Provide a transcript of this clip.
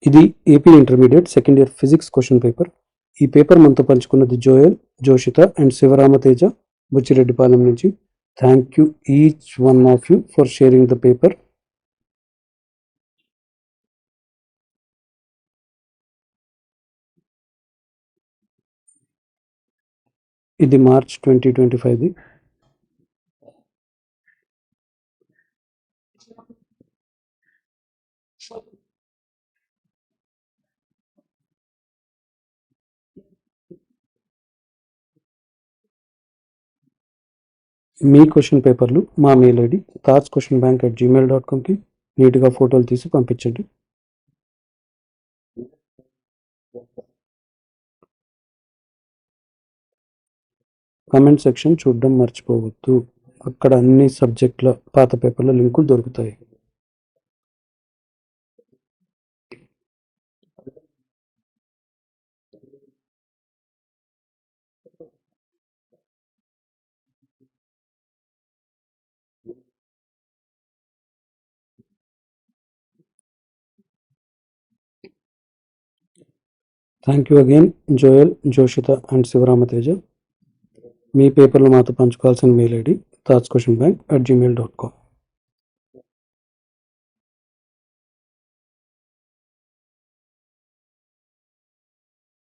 ఇది AP intermediate second year physics question paper. ఈ paper మనతో పంచుకున్నది జోయల్, జోషిత అండ్ శివరామతేజ బుచ్చిరెడ్డిపాలెం నుంచి. Thank you each one of you for sharing the paper. ఇది March 2025ది. మీ question పేపర్లు మా మెయిల్ ఐడి tatsquestionbank@gmail.comకి నీట్గా ఫోటోలు తీసి పంపించండి. కమెంట్ సెక్షన్ చూడడం మర్చిపోవద్దు. అక్కడ అన్ని సబ్జెక్టుల పాత పేపర్ల లింకులు దొరుకుతాయి. Thank you again Joel, Joshitha and Sivaramateja. మీ పేపర్లు మాతో పంచుకోవాల్సిన మెయిల్ ఐడి tatsquestionbank@gmail.com.